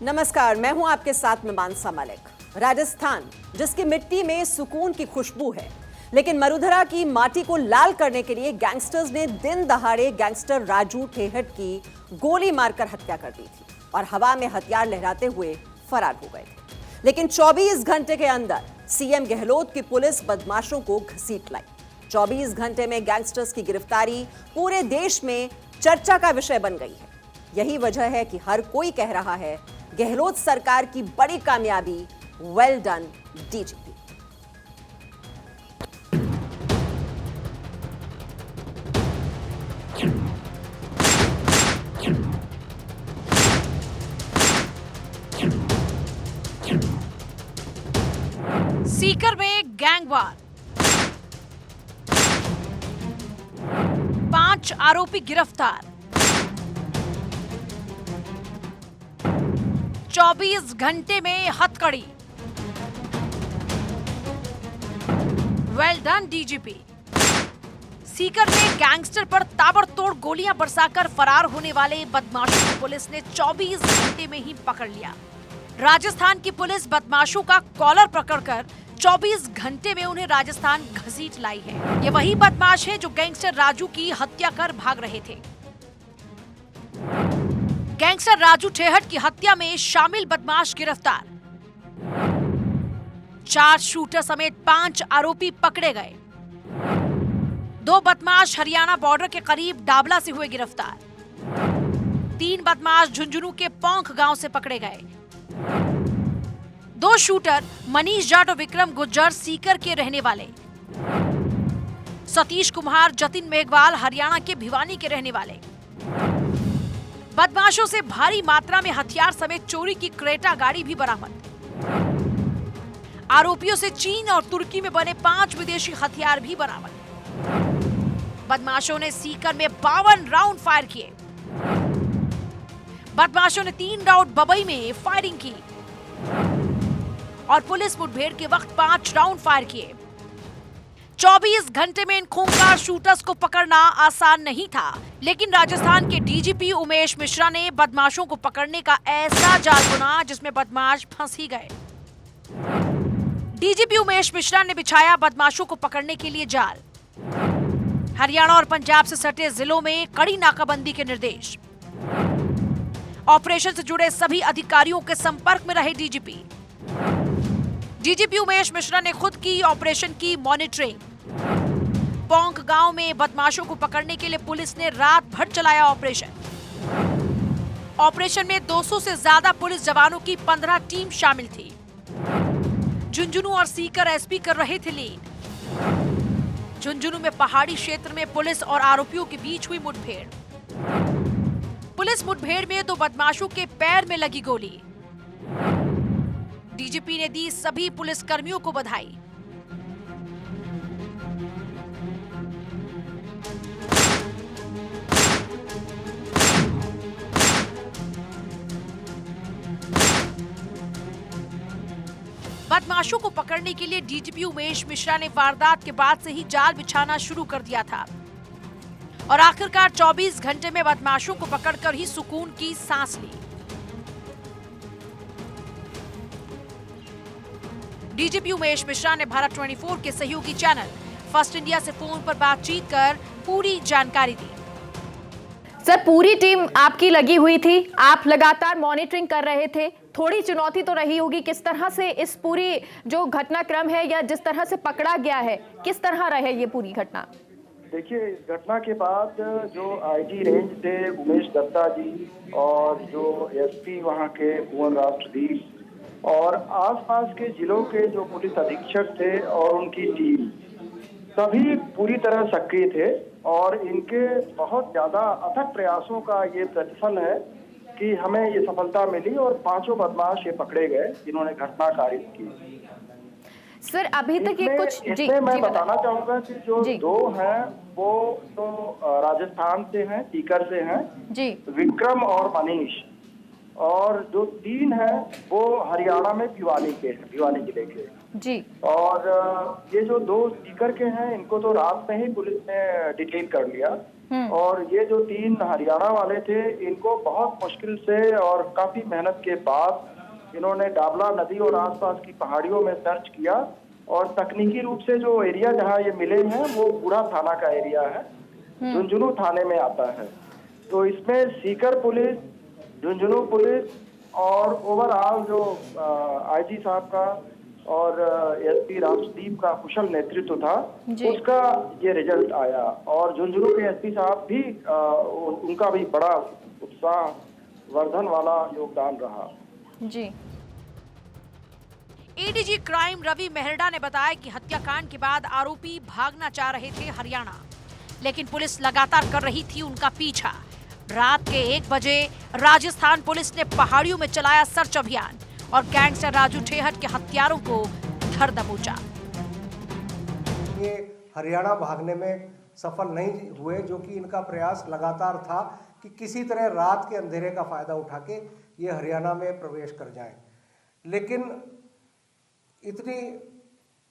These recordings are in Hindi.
नमस्कार, मैं हूं आपके साथ में मानसा मलिक। राजस्थान, जिसकी मिट्टी में सुकून की खुशबू है, लेकिन मरुधरा की माटी को लाल करने के लिए गैंगस्टर्स ने दिन दहाड़े गैंगस्टर राजू ठेहट की गोली मारकर हत्या कर दी थी और हवा में हथियार लहराते हुए फरार हो गए थे। लेकिन 24 घंटे के अंदर सीएम गहलोत की पुलिस बदमाशों को घसीट लाई। 24 घंटे में गैंगस्टर्स की गिरफ्तारी पूरे देश में चर्चा का विषय बन गई है। यही वजह है कि हर कोई कह रहा है गहलोत सरकार की बड़ी कामयाबी, वेल डन डीजीपी। सीकर में गैंगवार, 5 आरोपी गिरफ्तार, 24 घंटे में हथकड़ी, वेल डन डीजीपी। सीकर में गैंगस्टर पर ताबड़तोड़ गोलियां बरसाकर फरार होने वाले बदमाशों को पुलिस ने 24 घंटे में ही पकड़ लिया। राजस्थान की पुलिस बदमाशों का कॉलर पकड़कर 24 घंटे में उन्हें राजस्थान घसीट लाई है। ये वही बदमाश है जो गैंगस्टर राजू की हत्या कर भाग रहे थे। गैंगस्टर राजू ठेहट की हत्या में शामिल बदमाश गिरफ्तार, 4 शूटर समेत 5 आरोपी पकड़े गए। 2 बदमाश हरियाणा बॉर्डर के करीब डाबला से हुए गिरफ्तार। 3 बदमाश झुंझुनू के पोंख गांव से पकड़े गए। 2 शूटर मनीष जाट और विक्रम गुज्जर सीकर के रहने वाले, सतीश कुमार जतिन मेघवाल हरियाणा के भिवानी के रहने वाले। बदमाशों से भारी मात्रा में हथियार समेत चोरी की क्रेटा गाड़ी भी बरामद। आरोपियों से चीन और तुर्की में बने 5 विदेशी हथियार भी बरामद। बदमाशों ने सीकर में 52 राउंड फायर किए। बदमाशों ने 3 राउंड बबई में फायरिंग की और पुलिस मुठभेड़ के वक्त 5 राउंड फायर किए। 24 घंटे में इन खूंखार शूटर्स को पकड़ना आसान नहीं था, लेकिन राजस्थान के डीजीपी उमेश मिश्रा ने बदमाशों को पकड़ने का ऐसा जाल बुना जिसमें बदमाश फंस ही गए। डीजीपी उमेश मिश्रा ने बिछाया बदमाशों को पकड़ने के लिए जाल। हरियाणा और पंजाब से सटे जिलों में कड़ी नाकाबंदी के निर्देश। ऑपरेशन से जुड़े सभी अधिकारियों के संपर्क में रहे डीजीपी। डीजीपी उमेश मिश्रा ने खुद की ऑपरेशन की मॉनिटरिंग। पोंख गांव में बदमाशों को पकड़ने के लिए पुलिस ने रात भर चलाया ऑपरेशन। ऑपरेशन में 200 से ज्यादा पुलिस जवानों की 15 टीम शामिल थी। झुंझुनू और सीकर एसपी कर रहे थे लीड। झुंझुनू में पहाड़ी क्षेत्र में पुलिस और आरोपियों के बीच हुई मुठभेड़। पुलिस मुठभेड़ में 2 बदमाशों के पैर में लगी गोली। डीजीपी ने दी सभी पुलिस कर्मियों को बधाई। बदमाशों को पकड़ने के लिए डीजीपी उमेश मिश्रा ने वारदात के बाद से ही जाल बिछाना शुरू कर दिया था और आखिरकार 24 घंटे में बदमाशों को पकड़कर ही सुकून की सांस ली। डीजीपी उमेश मिश्रा ने भारत 24 के सहयोगी चैनल फर्स्ट इंडिया से फोन पर बातचीत कर पूरी जानकारी दी। सर, पूरी टीम आपकी लगी हुई थी, आप लगातार मॉनिटरिंग कर रहे थे। थोड़ी चुनौती तो रही होगी, किस तरह से इस पूरी जो घटनाक्रम है या जिस तरह से पकड़ा गया है, किस तरह रहे ये पूरी घटना? देखिए, इस घटना के बाद जो आईजी रेंज थे उमेश दत्ता जी और जो एसपी वहाँ के भुवन राष्ट्रदीप और आसपास के जिलों के जो पुलिस अधीक्षक थे और उनकी टीम सभी पूरी तरह सक्रिय थे और इनके बहुत ज्यादा अथक प्रयासों का ये प्रतिफल है कि हमें ये सफलता मिली और 5 बदमाश ये पकड़े गए जिन्होंने घटना कारित की। सर, अभी तक ये कुछ इसमें मैं बताना चाहूंगा कि जो 2 हैं वो तो राजस्थान से हैं, सीकर से हैं जी, विक्रम और मनीष, और जो 3 हैं वो हरियाणा में भिवानी के हैं, भिवानी जिले के जी। और ये जो 2 सीकर के हैं इनको तो रात में ही पुलिस ने डिटेन कर लिया और ये जो 3 हरियाणा वाले थे, इनको बहुत मुश्किल से और काफी मेहनत के बाद इन्होंने डाबला नदी और आसपास की पहाड़ियों में सर्च किया और तकनीकी रूप से जो एरिया जहाँ ये मिले हैं वो बूढ़ा थाना का एरिया है, झुंझुनू थाने में आता है। तो इसमें सीकर पुलिस, झुंझुनू पुलिस और ओवरऑल जो आईजी साहब का और एसपी राष्ट्रदीप का कुशल नेतृत्व था, उसका ये रिजल्ट आया। और झुंझुनू के एसपी साहब भी उनका भी बड़ा उत्साह वर्धन वाला योगदान रहा। जी। एडीजी क्राइम रवि मेहरडा ने बताया कि हत्याकांड के बाद आरोपी भागना चाह रहे थे हरियाणा, लेकिन पुलिस लगातार कर रही थी उनका पीछा। रात के 1 बजे राजस्थान पुलिस ने पहाड़ियों में चलाया सर्च अभियान और गैंगस्टर राजू ठेहट के हत्यारों को धर दबोचा। ये हरियाणा भागने में सफल नहीं हुए, जो कि इनका प्रयास लगातार था कि किसी तरह रात के अंधेरे का फायदा उठा के ये हरियाणा में प्रवेश कर जाएं। लेकिन इतनी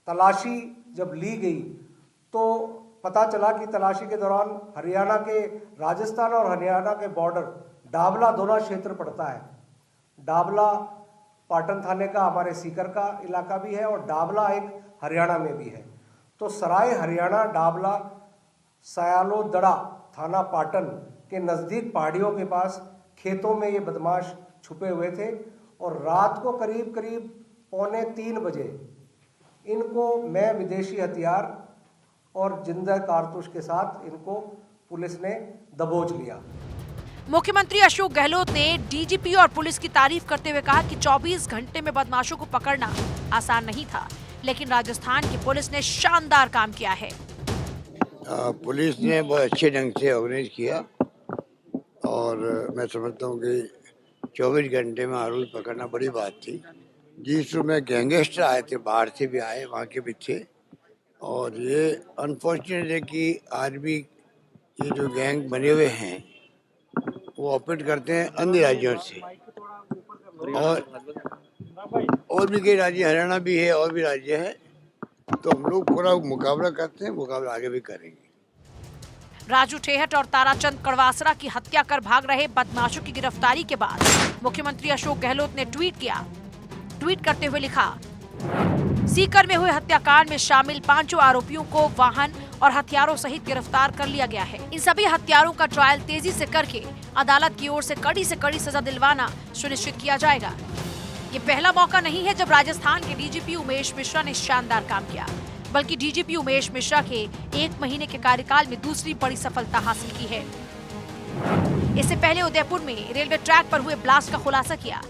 तलाशी जब ली गई तो पता चला कि तलाशी के दौरान हरियाणा के राजस्थान और हरियाणा के बॉर्डर डाबला दोना क्षेत्र पड़ता है। डाबला पाटन थाने का हमारे सीकर का इलाका भी है और डाबला एक हरियाणा में भी है। तो सराय हरियाणा डाबला सयालो दड़ा थाना पाटन के नज़दीक पहाड़ियों के पास खेतों में ये बदमाश छुपे हुए थे और रात को करीब 2:45 बजे इनको मैं विदेशी हथियार और जिंदा कारतूस के साथ इनको पुलिस ने दबोच लिया। मुख्यमंत्री अशोक गहलोत ने डीजीपी और पुलिस की तारीफ करते हुए कहा कि 24 घंटे में बदमाशों को पकड़ना आसान नहीं था, लेकिन राजस्थान की पुलिस ने शानदार काम किया है। पुलिस ने बहुत अच्छे ढंग से ऑर्गेनाइज किया और मैं समझता हूँ कि 24 घंटे में आरोपी पकड़ना बड़ी बात थी। जिस में गैंगस्टर आए थे, बाहर से भी आए, वहाँ के भी थे। और ये अनफॉर्चुनेट है कि आज भी ये जो गैंग बने हुए हैं वो ऑपरेट करते हैं अन्य राज्यों से और भी कई राज्य, हरियाणा भी है और भी राज्य है। तो हम लोग पूरा मुकाबला करते हैं, मुकाबला आगे भी करेंगे। राजू ठेहट और ताराचंद कड़वासरा की हत्या कर भाग रहे बदमाशों की गिरफ्तारी के बाद मुख्यमंत्री अशोक गहलोत ने ट्वीट किया। ट्वीट करते हुए लिखा, सीकर में हुए हत्याकांड में शामिल 5 आरोपियों को वाहन और हथियारों सहित गिरफ्तार कर लिया गया है। इन सभी हत्यारों का ट्रायल तेजी से करके अदालत की ओर से कड़ी सजा दिलवाना सुनिश्चित किया जाएगा। ये पहला मौका नहीं है जब राजस्थान के डीजीपी उमेश मिश्रा ने शानदार काम किया, बल्कि डीजीपी उमेश मिश्रा के 1 महीने के कार्यकाल में दूसरी बड़ी सफलता हासिल की है। इससे पहले उदयपुर में रेलवे ट्रैक पर हुए ब्लास्ट का खुलासा किया।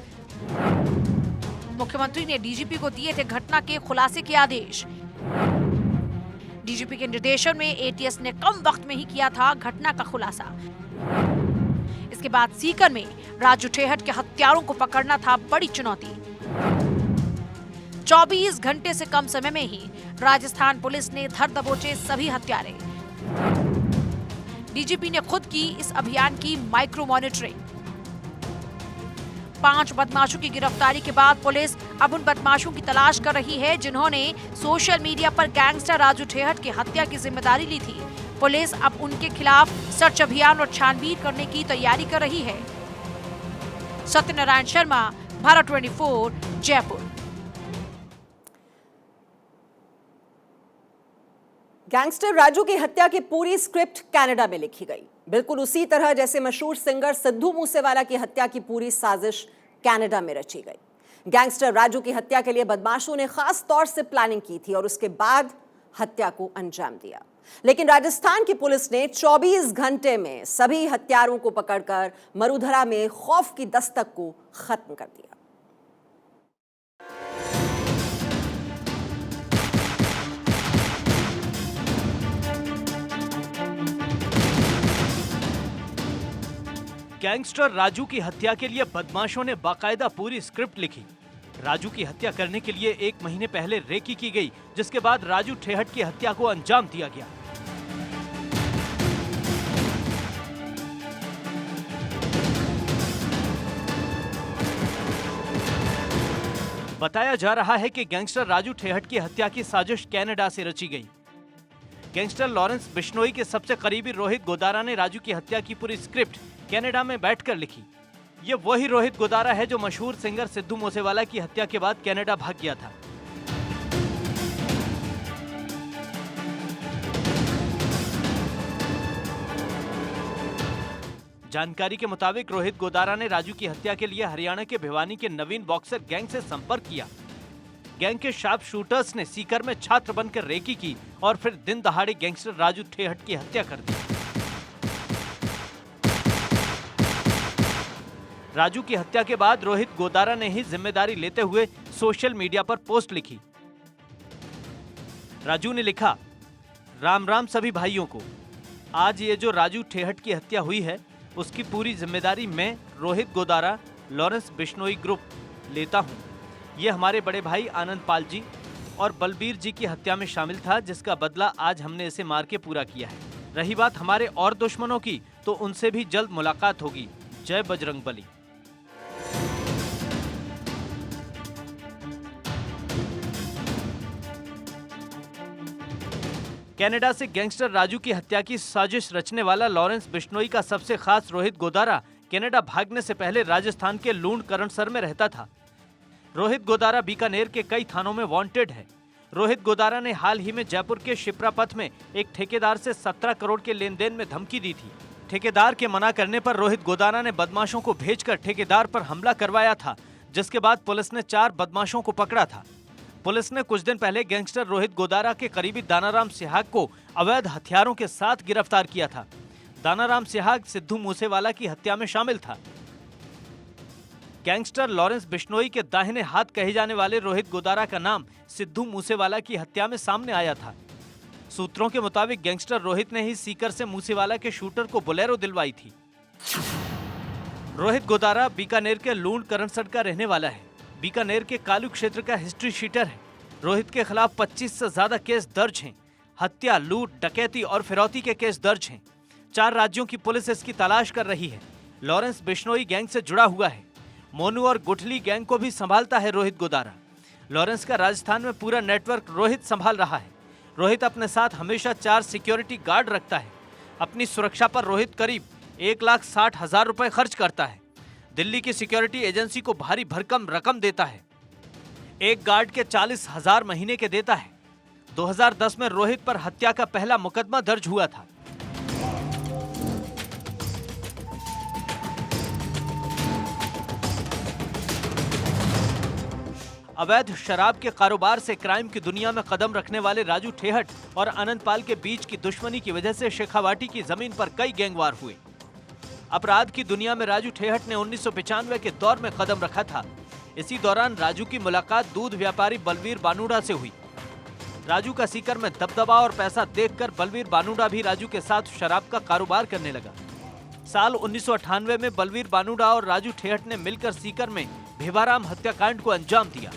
मुख्यमंत्री ने डीजीपी को दिए थे घटना के खुलासे के आदेश। डीजीपी के निर्देशन में एटीएस ने कम वक्त में ही किया था घटना का खुलासा। इसके बाद सीकर में राजू ठेहट के हत्यारों को पकड़ना था बड़ी चुनौती। 24 घंटे से कम समय में ही राजस्थान पुलिस ने धर दबोचे सभी हत्यारे। डीजीपी ने खुद की इस अभियान की माइक्रो मॉनिटरिंग। 5 बदमाशों की गिरफ्तारी के बाद पुलिस अब उन बदमाशों की तलाश कर रही है जिन्होंने सोशल मीडिया पर गैंगस्टर राजू ठेहट की हत्या की जिम्मेदारी ली थी। पुलिस अब उनके खिलाफ सर्च अभियान और छानबीन करने की तैयारी कर रही है। सत्यनारायण शर्मा, भारत 24, जयपुर। गैंगस्टर राजू की हत्या की पूरी स्क्रिप्ट कनाडा में लिखी गई, बिल्कुल उसी तरह जैसे मशहूर सिंगर सिद्धू मूसेवाला की हत्या की पूरी साजिश कनाडा में रची गई। गैंगस्टर राजू की हत्या के लिए बदमाशों ने खास तौर से प्लानिंग की थी और उसके बाद हत्या को अंजाम दिया। लेकिन राजस्थान की पुलिस ने 24 घंटे में सभी हत्यारों को पकड़कर मरुधरा में खौफ की दस्तक को खत्म कर दिया। गैंगस्टर राजू की हत्या के लिए बदमाशों ने बाकायदा पूरी स्क्रिप्ट लिखी। राजू की हत्या करने के लिए 1 महीने पहले रेकी की गई, जिसके बाद राजू ठेहट की हत्या को अंजाम दिया गया। बताया जा रहा है कि गैंगस्टर राजू ठेहट की हत्या की साजिश कनाडा से रची गई। गैंगस्टर लॉरेंस बिश्नोई के सबसे करीबी रोहित गोदारा ने राजू की हत्या की पूरी स्क्रिप्ट कनाडा में बैठकर लिखी। ये वही रोहित गोदारा है जो मशहूर सिंगर सिद्धू मूसेवाला की हत्या के बाद कनाडा भाग गया था। जानकारी के मुताबिक रोहित गोदारा ने राजू की हत्या के लिए हरियाणा के भिवानी के नवीन बॉक्सर गैंग से संपर्क किया। गैंग के शार्प शूटर्स ने सीकर में छात्र बनकर रेकी की और फिर दिन दहाड़े गैंगस्टर राजू ठेहट की हत्या कर दी। राजू की हत्या के बाद रोहित गोदारा ने ही जिम्मेदारी लेते हुए सोशल मीडिया पर पोस्ट लिखी। राजू ने लिखा, राम राम सभी भाइयों को। आज ये जो राजू ठेहट की हत्या हुई है उसकी पूरी जिम्मेदारी मैं रोहित गोदारा लॉरेंस बिश्नोई ग्रुप लेता हूं। ये हमारे बड़े भाई आनंद पाल जी और बलबीर जी की हत्या में शामिल था, जिसका बदला आज हमने इसे मार के पूरा किया है। रही बात हमारे और दुश्मनों की, तो उनसे भी जल्द मुलाकात होगी। जय बजरंगबली। कनाडा से गैंगस्टर राजू की हत्या की साजिश रचने वाला लॉरेंस बिश्नोई का सबसे खास रोहित गोदारा कनाडा भागने से पहले राजस्थान के लूण करणसर में रहता था। रोहित गोदारा बीकानेर के कई थानों में वांटेड है। रोहित गोदारा ने हाल ही में जयपुर के शिप्रा पथ में एक ठेकेदार से 17 करोड़ के लेन देन में धमकी दी थी। ठेकेदार के मना करने पर रोहित गोदारा ने बदमाशों को भेजकर ठेकेदार पर हमला करवाया था, जिसके बाद पुलिस ने 4 बदमाशों को पकड़ा था। पुलिस ने कुछ दिन पहले गैंगस्टर रोहित गोदारा के करीबी दानाराम सिहाग को अवैध हथियारों के साथ गिरफ्तार किया था। दानाराम सिहाग सिद्धू मूसेवाला की हत्या में शामिल था। गैंगस्टर लॉरेंस बिश्नोई के दाहिने हाथ कहे जाने वाले रोहित गोदारा का नाम सिद्धू मूसेवाला की हत्या में सामने आया था। सूत्रों के मुताबिक गैंगस्टर रोहित ने ही सीकर से मूसेवाला के शूटर को बोलेरो दिलवाई थी। रोहित गोदारा बीकानेर के लूण करणसर का रहने वाला है। बीकानेर के कालू क्षेत्र का हिस्ट्री शीटर है। रोहित के खिलाफ 25 से ज्यादा केस दर्ज हैं। हत्या, लूट, डकैती और फिरौती के केस दर्ज हैं। 4 राज्यों की पुलिस इसकी तलाश कर रही है। लॉरेंस बिश्नोई गैंग से जुड़ा हुआ है। मोनू और गुठली गैंग को भी संभालता है रोहित गोदारा। लॉरेंस का राजस्थान में पूरा नेटवर्क रोहित संभाल रहा है। रोहित अपने साथ हमेशा 4 सिक्योरिटी गार्ड रखता है। अपनी सुरक्षा पर रोहित करीब 1,60,000 रुपए खर्च करता है। दिल्ली की सिक्योरिटी एजेंसी को भारी भरकम रकम देता है। एक गार्ड के 40,000 महीने के देता है। 2010 में रोहित पर हत्या का पहला मुकदमा दर्ज हुआ था। अवैध शराब के कारोबार से क्राइम की दुनिया में कदम रखने वाले राजू ठेहट और अनंत पाल के बीच की दुश्मनी की वजह से शेखावाटी की जमीन पर कई गैंगवार हुए। अपराध की दुनिया में राजू ठेहट ने 1995 के दौर में कदम रखा था। इसी दौरान राजू की मुलाकात दूध व्यापारी बलवीर बानुड़ा से हुई। राजू का सीकर में दबदबा और पैसा देखकर बलवीर बानुड़ा भी राजू के साथ शराब का कारोबार करने लगा। साल 1998 में बलवीर बानुड़ा और राजू ठेहट ने मिलकर सीकर में भिवाराम हत्याकांड को अंजाम दिया।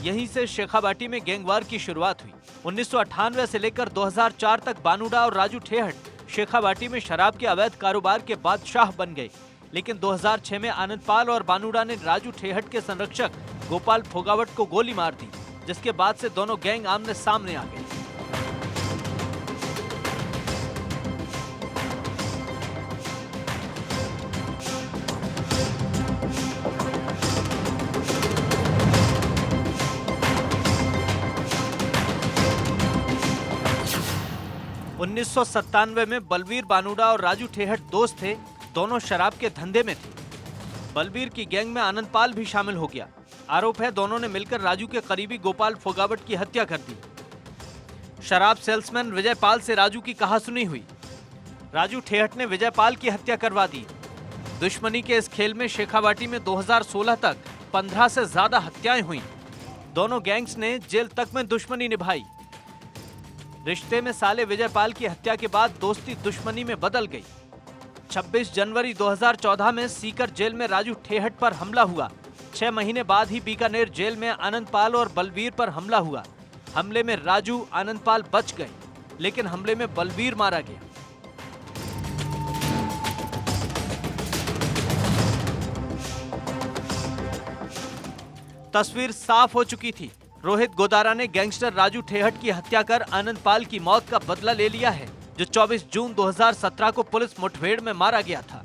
यहीं से शेखावाटी में गैंगवार की शुरुआत हुई। 1998 से लेकर 2004 तक बानुड़ा और राजू ठेहट शेखावाटी में शराब के अवैध कारोबार के बादशाह बन गए। लेकिन 2006 में आनंद पाल और बानुड़ा ने राजू ठेहट के संरक्षक गोपाल फोगावट को गोली मार दी, जिसके बाद से दोनों गैंग आमने सामने आ गए। उन्नीस 1997 में बलवीर बानुड़ा और राजू ठेहट दोस्त थे। दोनों शराब के धंधे में थे। बलवीर की गैंग में आनंद पाल भी शामिल हो गया। आरोप है दोनों ने मिलकर राजू के करीबी गोपाल फोगावट की हत्या कर दी। शराब सेल्समैन विजय पाल से राजू की कहासुनी हुई। राजू ठेहट ने विजय पाल की हत्या करवा दी। दुश्मनी के इस खेल में शेखावाटी में 2016 तक 15 से ज्यादा हत्याएं हुई। दोनों गैंग्स ने जेल तक में दुश्मनी निभाई। रिश्ते में साले विजय पाल की हत्या के बाद दोस्ती दुश्मनी में बदल गई। 26 जनवरी 2014 में सीकर जेल में राजू ठेहट पर हमला हुआ। 6 महीने बाद ही बीकानेर जेल में आनंद पाल और बलवीर पर हमला हुआ। हमले में राजू आनंद पाल बच गए, लेकिन हमले में बलवीर मारा गया। तस्वीर साफ हो चुकी थी। रोहित गोदारा ने गैंगस्टर राजू ठेहट की हत्या कर आनंद पाल की मौत का बदला ले लिया है, जो 24 जून 2017 को पुलिस मुठभेड़ में मारा गया था।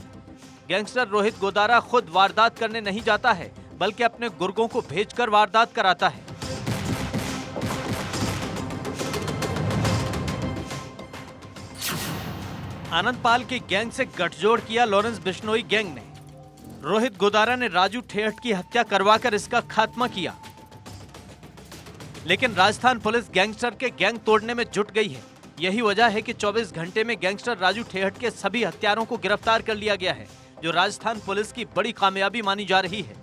गैंगस्टर रोहित गोदारा खुद वारदात करने नहीं जाता है, बल्कि अपने गुर्गों को भेजकर वारदात कराता है। आनंद पाल के गैंग से गठजोड़ किया लॉरेंस बिश्नोई गैंग ने। रोहित गोदारा ने राजू ठेहट की हत्या करवाकर इसका खात्मा किया, लेकिन राजस्थान पुलिस गैंगस्टर के गैंग तोड़ने में जुट गई है। यही वजह है कि 24 घंटे में गैंगस्टर राजू ठेहट के सभी हत्यारों को गिरफ्तार कर लिया गया है, जो राजस्थान पुलिस की बड़ी कामयाबी मानी जा रही है।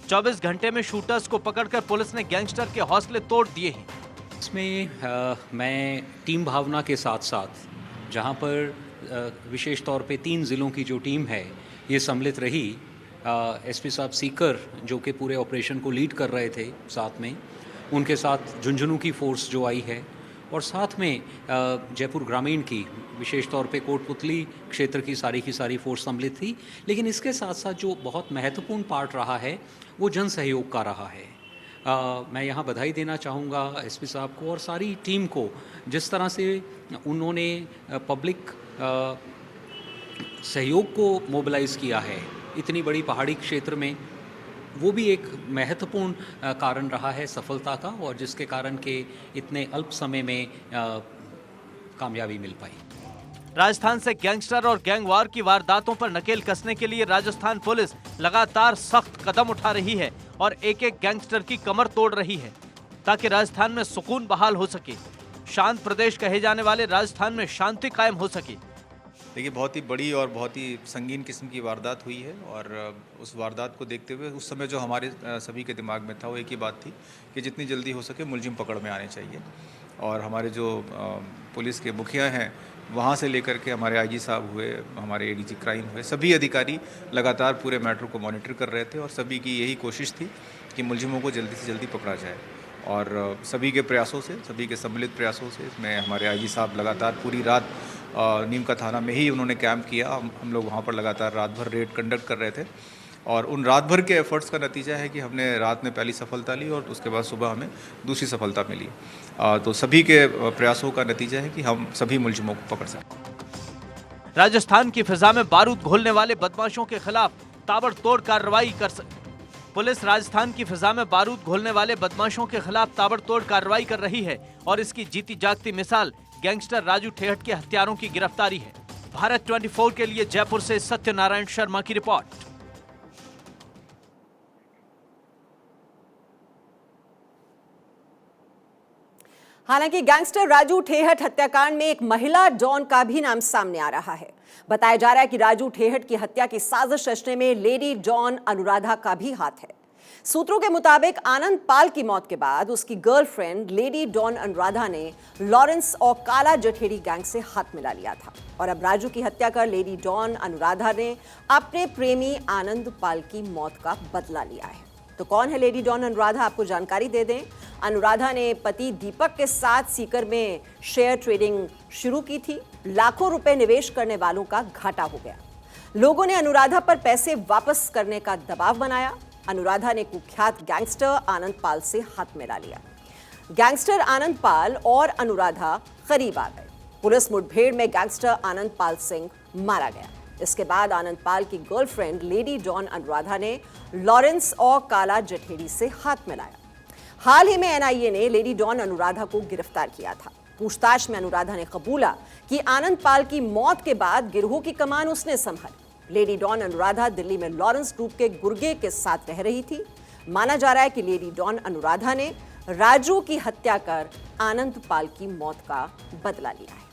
24 घंटे में शूटर्स को पकड़कर पुलिस ने गैंगस्टर के हौसले तोड़ दिए हैं। इसमें मैं टीम भावना के साथ साथ, जहां पर विशेष तौर पे 3 ज़िलों की जो टीम है ये सम्मिलित रही। एसपी साहब सीकर जो कि पूरे ऑपरेशन को लीड कर रहे थे, साथ में उनके साथ झुंझुनू की फोर्स जो आई है, और साथ में जयपुर ग्रामीण की विशेष तौर पे कोटपुतली क्षेत्र की सारी फोर्स सम्मिलित थी। लेकिन इसके साथ साथ जो बहुत महत्वपूर्ण पार्ट रहा है वो जन सहयोग का रहा है। मैं यहाँ बधाई देना चाहूँगा एसपी साहब को और सारी टीम को, जिस तरह से उन्होंने पब्लिक सहयोग को मोबिलाइज़ किया है इतनी बड़ी पहाड़ी क्षेत्र में। वो भी एक महत्वपूर्ण कारण रहा है सफलता का, और जिसके कारण के इतने अल्प समय में कामयाबी मिल पाई। राजस्थान से गैंगस्टर और गैंगवार की वारदातों पर नकेल कसने के लिए राजस्थान पुलिस लगातार सख्त कदम उठा रही है और एक एक गैंगस्टर की कमर तोड़ रही है, ताकि राजस्थान में सुकून बहाल हो सके, शांत प्रदेश कहे जाने वाले राजस्थान में शांति कायम हो सके। देखिए, बहुत ही बड़ी और बहुत ही संगीन किस्म की वारदात हुई है, और उस वारदात को देखते हुए उस समय जो हमारे सभी के दिमाग में था वो एक ही बात थी कि जितनी जल्दी हो सके मुलजिम पकड़ में आने चाहिए। और हमारे जो पुलिस के मुखिया हैं वहाँ से लेकर के हमारे आईजी साहब हुए, हमारे एडीजी क्राइम हुए, सभी अधिकारी लगातार पूरे मैटर को मॉनिटर कर रहे थे, और सभी की यही कोशिश थी कि मुलजिमों को जल्दी से जल्दी पकड़ा जाए। और सभी के प्रयासों से, सभी के सम्मिलित प्रयासों से, इसमें हमारे आईजी साहब लगातार पूरी रात नीम का थाना में ही उन्होंने कैंप किया। हम लोग वहाँ पर लगातार रात भर रेड कंडक्ट कर रहे थे, और उन रात भर के एफर्ट्स का नतीजा है कि हमने रात में पहली सफलता ली और उसके बाद सुबह हमें दूसरी सफलता मिली। तो सभी के प्रयासों का नतीजा है कि हम सभी मुलजिमों को पकड़ सकें। राजस्थान की फिजा में बारूद घोलने वाले बदमाशों के खिलाफ ताबड़तोड़ कार्रवाई पुलिस राजस्थान की फिजा में बारूद घोलने वाले बदमाशों के खिलाफ ताबड़तोड़ कार्रवाई कर रही है, और इसकी जीती जागती मिसाल गैंगस्टर राजू ठेहट के हत्यारों की गिरफ्तारी है। भारत 24 के लिए जयपुर से सत्यनारायण शर्मा की रिपोर्ट। हालांकि गैंगस्टर राजू ठेहट हत्याकांड में एक महिला डॉन का भी नाम सामने आ रहा है। बताया जा रहा है कि राजू ठेहट की हत्या की साजिश रचने में लेडी डॉन अनुराधा का भी हाथ है। सूत्रों के मुताबिक आनंद पाल की मौत के बाद उसकी गर्लफ्रेंड लेडी डॉन अनुराधा ने लॉरेंस और काला जठेरी गैंग से हाथ मिला लिया था, और अब राजू की हत्या कर लेडी डॉन अनुराधा ने अपने प्रेमी आनंद पाल की मौत का बदला लिया है। तो कौन है लेडी डॉन अनुराधा, आपको जानकारी दे दें। अनुराधा ने पति दीपक के साथ सीकर में शेयर ट्रेडिंग शुरू की थी। लाखों रुपए निवेश करने वालों का घाटा हो गया। लोगों ने अनुराधा पर पैसे वापस करने का दबाव बनाया। अनुराधा ने कुख्यात गैंगस्टर आनंद पाल से हाथ मिला लिया। गैंगस्टर आनंद पाल और अनुराधा करीब आ गए। पुलिस मुठभेड़ में गैंगस्टर आनंद पाल सिंह मारा गया। इसके बाद आनंद पाल की गर्लफ्रेंड लेडी डॉन अनुराधा ने लॉरेंस और काला जठेरी से हाथ मिलाया। हाल ही में एनआईए ने लेडी डॉन अनुराधा को गिरफ्तार किया था। पूछताछ में अनुराधा ने कबूला कि आनंद पाल की मौत के बाद गिरोह की कमान उसने संभाली। लेडी डॉन अनुराधा दिल्ली में लॉरेंस ग्रुप के गुर्गे के साथ रह रही थी। माना जा रहा है कि लेडी डॉन अनुराधा ने राजू की हत्या कर आनंद पाल की मौत का बदला लिया है।